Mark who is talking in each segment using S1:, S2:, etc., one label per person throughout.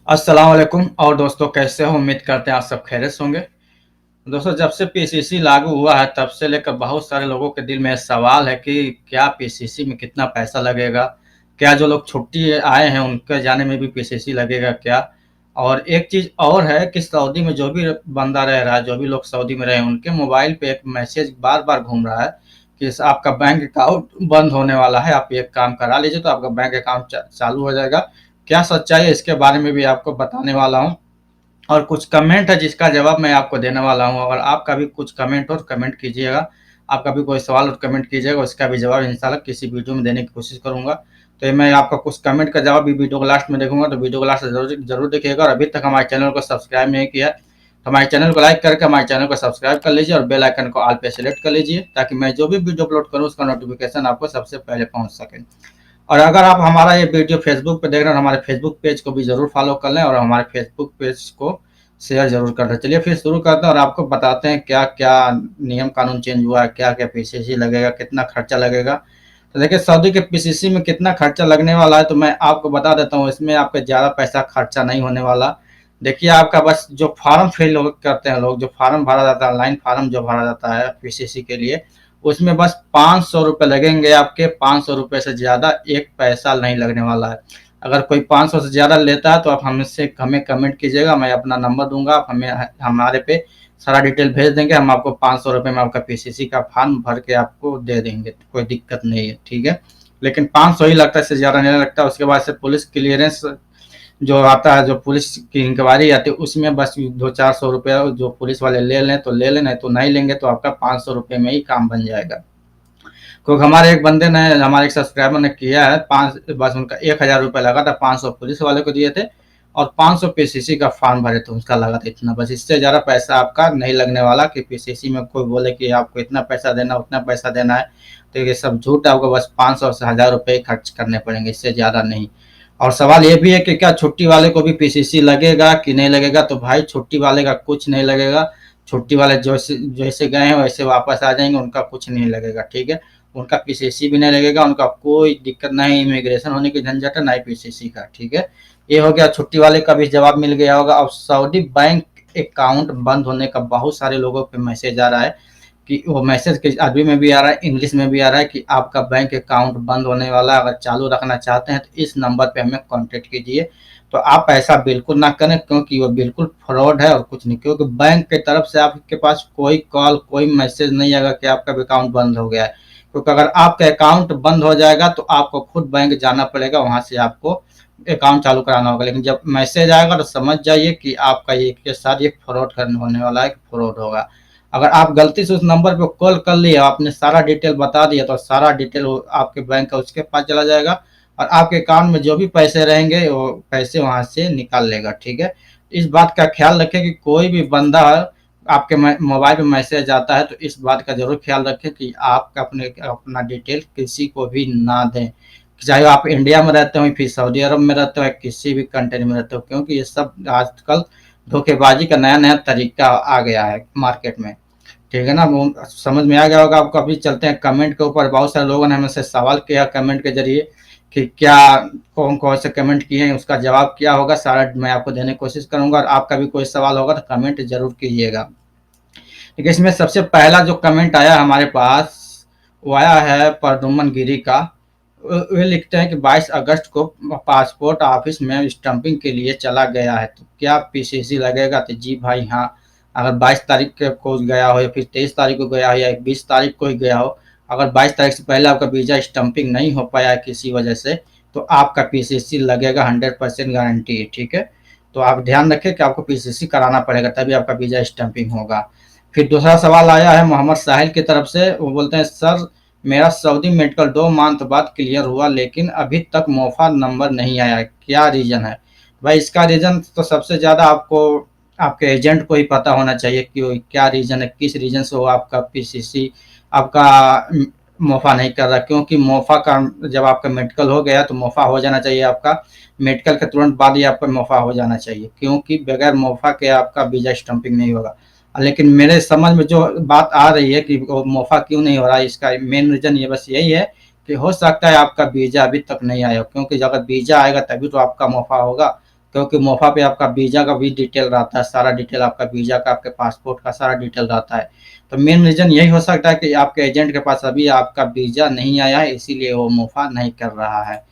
S1: अस्सलाम वालेकुम। और दोस्तों, कैसे हो? उम्मीद करते हैं आप सब खैरियत से होंगे। दोस्तों, जब से पीसीसी लागू हुआ है तब से लेकर बहुत सारे लोगों के दिल में सवाल है कि क्या पीसीसी में कितना पैसा लगेगा? क्या जो लोग छुट्टी आए हैं उनके जाने में भी पीसीसी लगेगा क्या? और एक चीज़ और है कि सऊदी में जो भी बंदा रह रहा है, जो भी लोग सऊदी में रहे हैं, उनके मोबाइल पे एक मैसेज बार-बार घूम रहा है कि आपका बैंक अकाउंट बंद होने वाला है, आप ये काम करा लीजिए तो आपका बैंक अकाउंट चालू हो जाएगा। क्या सच्चाई है, इसके बारे में भी आपको बताने वाला हूँ। और कुछ कमेंट है जिसका जवाब मैं आपको देने वाला हूँ। अगर आपका भी कुछ कमेंट हो तो कमेंट कीजिएगा। आपका भी कोई सवाल हो तो कमेंट कीजिएगा, उसका भी जवाब इंशाल्लाह किसी वीडियो में देने की कोशिश करूँगा। तो ये मैं आपका कुछ कमेंट का जवाब भी वीडियो के लास्ट में देखूंगा, तो वीडियो को लास्ट जरूर जरूर देखिएगा। और अभी तक हमारे चैनल को सब्सक्राइब नहीं किया है तो हमारे चैनल को लाइक करके हमारे चैनल को सब्सक्राइब कर लीजिए और बेल आइकन को ऑल पे सेलेक्ट कर लीजिए, ताकि मैं जो भी वीडियो अपलोड करूँ उसका नोटिफिकेशन आपको सबसे पहले पहुंच सके। और अगर आप हमारा ये वीडियो फेसबुक पे देख रहे हैं, हमारे फेसबुक पेज को भी जरूर फॉलो कर लें और हमारे फेसबुक पेज को शेयर जरूर कर दें। चलिए फिर शुरू करते हैं और आपको बताते हैं क्या क्या नियम कानून चेंज हुआ है, क्या क्या पीसीसी लगेगा, कितना खर्चा लगेगा। तो देखिए, सऊदी के पीसीसी में कितना खर्चा लगने वाला है तो मैं आपको बता देता हूँ। इसमें आपका ज़्यादा पैसा खर्चा नहीं होने वाला। देखिए, आपका बस जो फॉर्म फिल करते हैं लोग, जो फॉर्म भरा जाता है, ऑनलाइन फॉर्म जो भरा जाता है पीसीसी के लिए, उसमें बस 500 रुपये लगेंगे आपके। 500 रुपये से ज़्यादा एक पैसा नहीं लगने वाला है। अगर कोई 500 से ज़्यादा लेता है तो आप हमें कमेंट कीजिएगा, मैं अपना नंबर दूंगा, आप हमें हमारे पे सारा डिटेल भेज देंगे। हम आपको 500 रुपये में आपका पीसीसी का फॉर्म भर के आपको दे देंगे, कोई दिक्कत नहीं है, ठीक है। लेकिन 500 ही लगता है, इससे ज़्यादा नहीं लगता। उसके बाद से पुलिस क्लियरेंस जो आता है, जो पुलिस की इंक्वायरी आती है, उसमें बस 200-400 रुपये जो पुलिस वाले ले लें तो ले लें, नहीं तो नहीं लेंगे तो आपका 500 रुपये में ही काम बन जाएगा। क्योंकि हमारे एक बंदे ने, हमारे एक सब्सक्राइबर ने किया है, पाँच बस उनका 1000 रुपये लगा था। 500 पुलिस वाले को दिए थे और 500 पीसीसी का फॉर्म भरे थे, उसका लगा था इतना। बस इससे ज़्यादा पैसा आपका नहीं लगने वाला कि पीसीसी में कोई बोले कि आपको इतना पैसा देना, उतना पैसा देना है, तो ये सब झूठ है। आपको बस 500 से 1000 रुपये खर्च करने पड़ेंगे, इससे ज़्यादा नहीं। और सवाल ये भी है कि क्या छुट्टी वाले को भी पीसीसी लगेगा कि नहीं लगेगा? तो भाई, छुट्टी वाले का कुछ नहीं लगेगा। छुट्टी वाले जैसे जैसे गए हैं वैसे वापस आ जाएंगे, उनका कुछ नहीं लगेगा, ठीक है। उनका पीसीसी भी नहीं लगेगा, उनका कोई दिक्कत नहीं, इमिग्रेशन होने की झंझट है, ना ही पीसीसी का, ठीक है। ये हो गया, छुट्टी वाले का भी जवाब मिल गया होगा। अब सऊदी बैंक अकाउंट बंद होने का बहुत सारे लोगों पे मैसेज आ रहा है कि वो मैसेज के अरबी में भी आ रहा है, इंग्लिश में भी आ रहा है कि आपका बैंक अकाउंट बंद होने वाला है। अगर चालू रखना चाहते हैं तो इस नंबर पे हमें कांटेक्ट कीजिए। तो आप ऐसा बिल्कुल ना करें, क्योंकि वो बिल्कुल फ्रॉड है और कुछ नहीं। क्योंकि बैंक की तरफ से आपके पास कोई कॉल, कोई मैसेज नहीं आएगा कि आपका अकाउंट बंद हो गया है। क्योंकि अगर आपका अकाउंट बंद हो जाएगा तो आपको खुद बैंक जाना पड़ेगा, वहां से आपको अकाउंट चालू कराना होगा। लेकिन जब मैसेज आएगा तो समझ जाइए कि आपका ये के साथ ये फ्रॉड करने होने वाला है, फ्रॉड होगा। अगर आप गलती से उस नंबर पे कॉल कर लिए, आपने सारा डिटेल बता दिया, तो सारा डिटेल आपके बैंक का उसके पास चला जाएगा और आपके अकाउंट में जो भी पैसे रहेंगे वो पैसे वहां से निकाल लेगा, ठीक है। इस बात का ख्याल रखें कि कोई भी बंदा आपके मोबाइल पे मैसेज आता है तो इस बात का जरूर ख्याल रखें कि आप अपना डिटेल किसी को भी ना दें, चाहे आप इंडिया में रहते हो, फिर सऊदी अरब में रहते हो, किसी भी कंट्री में रहते हो, क्योंकि ये सब आजकल धोखेबाजी का नया नया तरीका आ गया है मार्केट में, ठीक है ना। वो समझ में आ गया होगा आपको। अभी चलते हैं कमेंट के ऊपर। बहुत सारे लोगों ने हमसे सवाल किया कमेंट के जरिए कि क्या, कौन कौन से कमेंट किए हैं, उसका जवाब क्या होगा, सारा मैं आपको देने की कोशिश करूंगा। और आपका भी कोई सवाल होगा तो कमेंट जरूर कीजिएगा। देखिए, इसमें सबसे पहला जो कमेंट आया हमारे पास, वो आया है परदुमन गिरी का। वे लिखते हैं कि 22 अगस्त को पासपोर्ट ऑफिस में स्टंपिंग के लिए चला गया है, तो क्या पीसीसी लगेगा? तो जी भाई हाँ। अगर 22 तारीख को गया हो या फिर 23 तारीख को गया हो या 20 तारीख को ही गया हो, अगर 22 तारीख से पहले आपका वीज़ा स्टंपिंग नहीं हो पाया है किसी वजह से, तो आपका पीसीसी लगेगा, 100% गारंटी है, ठीक है। तो आप ध्यान रखें कि आपको पीसीसी कराना पड़ेगा, तभी आपका वीज़ा स्टंपिंग होगा। फिर दूसरा सवाल आया है मोहम्मद साहिल की तरफ से। वो बोलते हैं, सर मेरा सऊदी मेडिकल 2 मंथ बाद क्लियर हुआ, लेकिन अभी तक मोफा नंबर नहीं आया, क्या रीज़न है? भाई, इसका रीज़न तो सबसे ज़्यादा आपको आपके एजेंट को ही पता होना चाहिए कि क्या रीज़न है, किस रीज़न से वो आपका पीसीसी आपका मोफा नहीं कर रहा। क्योंकि मोफा का, जब आपका मेडिकल हो गया तो मोफा हो जाना चाहिए आपका। मेडिकल के तुरंत बाद ही आपका मोफा हो जाना चाहिए, क्योंकि बगैर मोफा के आपका वीज़ा स्टंपिंग नहीं होगा। लेकिन मेरे समझ में जो बात आ रही है कि वो मोफा क्यों नहीं हो रहा है, इसका मेन रीज़न ये बस यही है कि हो सकता है आपका वीज़ा अभी तक नहीं आया हो। क्योंकि अगर वीज़ा आएगा तभी तो आपका मोफा होगा। क्योंकि मोफा पे आपका वीज़ा का भी डिटेल रहता है, सारा डिटेल आपका वीज़ा का, आपके पासपोर्ट का सारा डिटेल रहता है। तो मेन रीज़न यही हो सकता है कि आपके एजेंट के पास अभी आपका वीज़ा नहीं आया है, इसीलिए वो मोफा नहीं कर रहा है।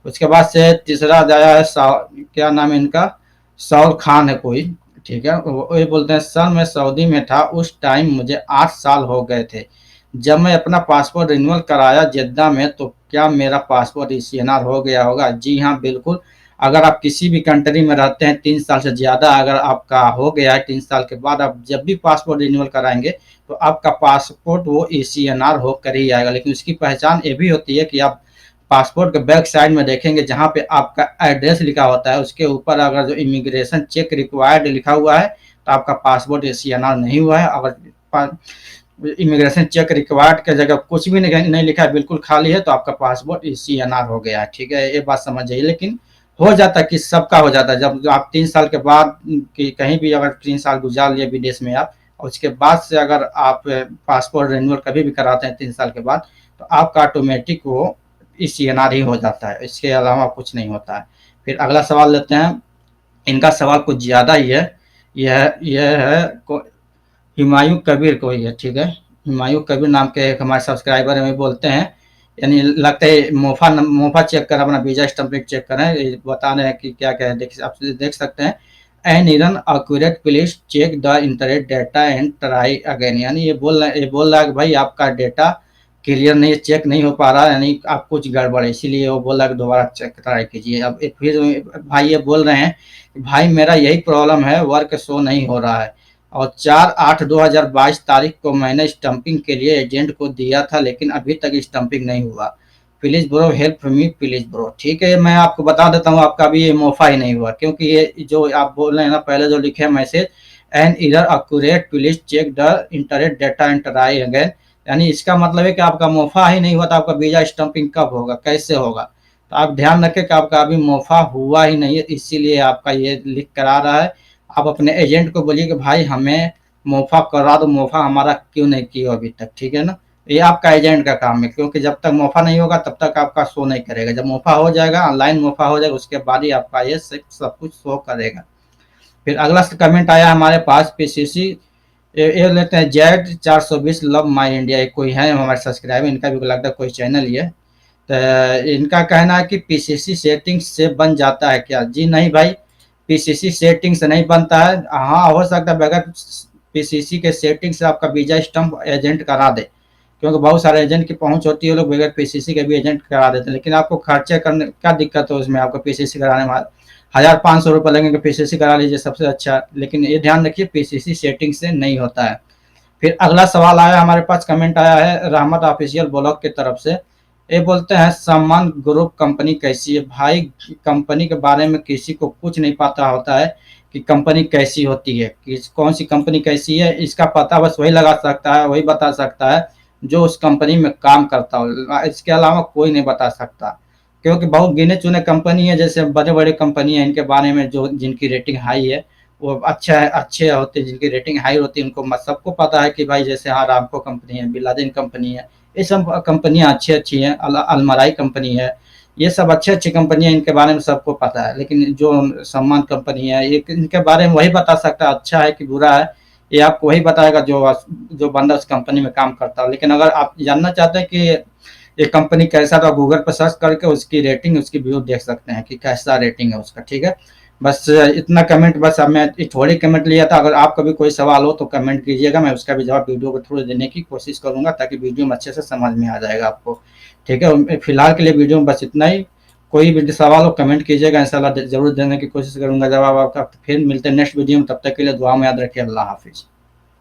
S1: उसके बाद से तीसरा आया है क्या नाम है इनका, सौल खान है कोई, ठीक है। वो ये बोलते हैं, सर मैं सऊदी में था, उस टाइम मुझे 8 साल हो गए थे। जब मैं अपना पासपोर्ट रिन्यूअल कराया जेद्दा में, तो क्या मेरा पासपोर्ट ईसीएनआर हो गया होगा? जी हाँ, बिल्कुल। अगर आप किसी भी कंट्री में रहते हैं 3 साल से ज़्यादा, अगर आपका हो गया है 3 साल के बाद, आप जब भी पासपोर्ट रिन्यूअल कराएंगे तो आपका पासपोर्ट वो ईसीएनआर होकर ही आएगा। लेकिन उसकी पहचान ये भी होती है कि आप पासपोर्ट के बैक साइड में देखेंगे, जहाँ पे आपका एड्रेस लिखा होता है, उसके ऊपर अगर जो इमिग्रेशन चेक रिक्वायर्ड लिखा हुआ है तो आपका पासपोर्ट ईसीएनआर नहीं हुआ है। अगर इमिग्रेशन चेक रिक्वायर्ड के जगह कुछ भी नहीं लिखा है, बिल्कुल खाली है, तो आपका पासपोर्ट ईसीएनआर हो गया है, ठीक है। ये बात समझ जाइए। लेकिन हो जाता है कि सबका हो जाता है, जब आप 3 साल के बाद कहीं भी अगर 3 साल गुजार लिए विदेश में आप, और उसके बाद से अगर आप पासपोर्ट रिन्यूअल कभी भी कराते हैं 3 साल के बाद, तो आपका ऑटोमेटिक वो ईसीएनआर ही हो जाता है, इसके अलावा कुछ नहीं होता है। फिर अगला सवाल लेते हैं। इनका सवाल कुछ ज़्यादा ही है। यह है हुमायूं कबीर कोई है, ठीक है। हुमायूं कबीर नाम के एक हमारे सब्सक्राइबर में बोलते हैं, यानी लगता है मोफा चेक कर, अपना वीजा स्टम्पिंग चेक करें, बता रहे हैं कि क्या क्या है। आप देख सकते हैं, an error occurred please check the internet data and try again. यानी ये बोल रहा है कि भाई आपका डेटा क्लियर नहीं, चेक नहीं हो पा रहा है, यानी आप कुछ गड़बड़ है, इसीलिए वो बोल रहा है कि दोबारा चेक ट्राई कीजिए। अब फिर भाई ये बोल रहे हैं, भाई मेरा यही प्रॉब्लम है, वर्क शो नहीं हो रहा है, और 4/8/2022 तारीख को मैंने स्टंपिंग के लिए एजेंट को दिया था, लेकिन अभी तक स्टंपिंग नहीं हुआ। Please bro help me please bro. ठीक है, मैं आपको बता देता हूँ, आपका भी ये मोफा ही नहीं हुआ, क्योंकि ये जो आप बोल रहे हैं ना, पहले जो लिखे हैं मैसेज, एंड इधर accurate please check the internet data and try again, यानी इसका मतलब है कि आपका मोफा ही नहीं हुआ, तो आपका वीजा स्टंपिंग कब होगा, कैसे होगा? तो आप ध्यान रखें कि आपका अभी मोफा हुआ ही नहीं है, इसीलिए आपका ये लिख करा रहा है। आप अपने एजेंट को बोलिए कि भाई हमें मोफा करा दो, मोफा हमारा क्यों नहीं किया अभी तक, ठीक है ना। ये आपका एजेंट का काम है, क्योंकि जब तक मोफा नहीं होगा तब तक आपका शो नहीं करेगा। जब मोफा हो जाएगा, ऑनलाइन मोफा हो जाएगा, उसके बाद ही आपका ये सब कुछ शो करेगा। फिर अगला कमेंट आया हमारे पास पीसीसी, ये लेते हैं Z420 लव माई इंडिया, कोई है हमारे सब्सक्राइबर, इनका भी लगता है कोई चैनल ही है। तो इनका कहना है कि पीसीसी सेटिंग से बन जाता है क्या? जी नहीं भाई, पीसीसी सेटिंग से नहीं बनता है। हाँ, हो सकता है बगैर पीसीसी के सेटिंग से आपका वीजा स्टम्प एजेंट करा दे, क्योंकि बहुत सारे एजेंट की पहुंच होती है, लोग बगैर पीसीसी के भी एजेंट करा देते हैं। लेकिन आपको खर्चे करने क्या दिक्कत है उसमें, आपको पीसीसी कराने में 1500 रुपये लगेंगे, पीसीसी करा लीजिए सबसे अच्छा। लेकिन ये ध्यान रखिए, पीसीसी सेटिंग से नहीं होता है। फिर अगला सवाल आया हमारे पास, कमेंट आया है रहमत ऑफिशियल ब्लॉग की तरफ से। ये बोलते हैं, सम्मान ग्रुप कंपनी कैसी है? भाई कंपनी के बारे में किसी को कुछ नहीं पता होता है कि कंपनी कैसी होती है, कि कौन सी कंपनी कैसी है, इसका पता बस वही लगा सकता है, वही बता सकता है जो उस कंपनी में काम करता हो, इसके अलावा कोई नहीं बता सकता। क्योंकि बहुत गिने चुने कंपनी है, जैसे बड़े बड़े कंपनी है, इनके बारे में जो जिनकी रेटिंग हाई है वो अच्छा है, अच्छे होते हैं, जिनकी रेटिंग हाई होती है उनको सबको पता है कि भाई जैसे हाँ रामको कंपनी है, बिलादिन कंपनी है, ये सब कंपनियां अच्छी अच्छी हैं, अलमराई कंपनी है, ये सब अच्छी अच्छी कंपनियां, इनके बारे में सबको पता है। लेकिन जो सम्मान कंपनी है, ये इनके बारे में वही बता सकता है, अच्छा है कि बुरा है, ये आपको वही बताएगा जो जो बंदा उस कंपनी में काम करता है। लेकिन अगर आप जानना चाहते हैं कि ये कंपनी कैसा, तो गूगल पर सर्च करके उसकी रेटिंग, उसकी व्यू देख सकते हैं कि कैसा रेटिंग है उसका, ठीक है। बस इतना कमेंट, बस अब मैं थोड़ी कमेंट लिया था। अगर आपका भी कोई सवाल हो तो कमेंट कीजिएगा, मैं उसका भी जवाब वीडियो के थ्रू देने की कोशिश करूंगा, ताकि वीडियो में अच्छे से समझ में आ जाएगा आपको, ठीक है। फिलहाल के लिए वीडियो में बस इतना ही। कोई भी सवाल हो कमेंट कीजिएगा, इंशाल्लाह जरूर देने की कोशिश करूंगा जवाब आपका। फिर मिलते हैं नेक्स्ट वीडियो में, तब तक के लिए दुआ में याद रखिए। अल्लाह हाफिज़।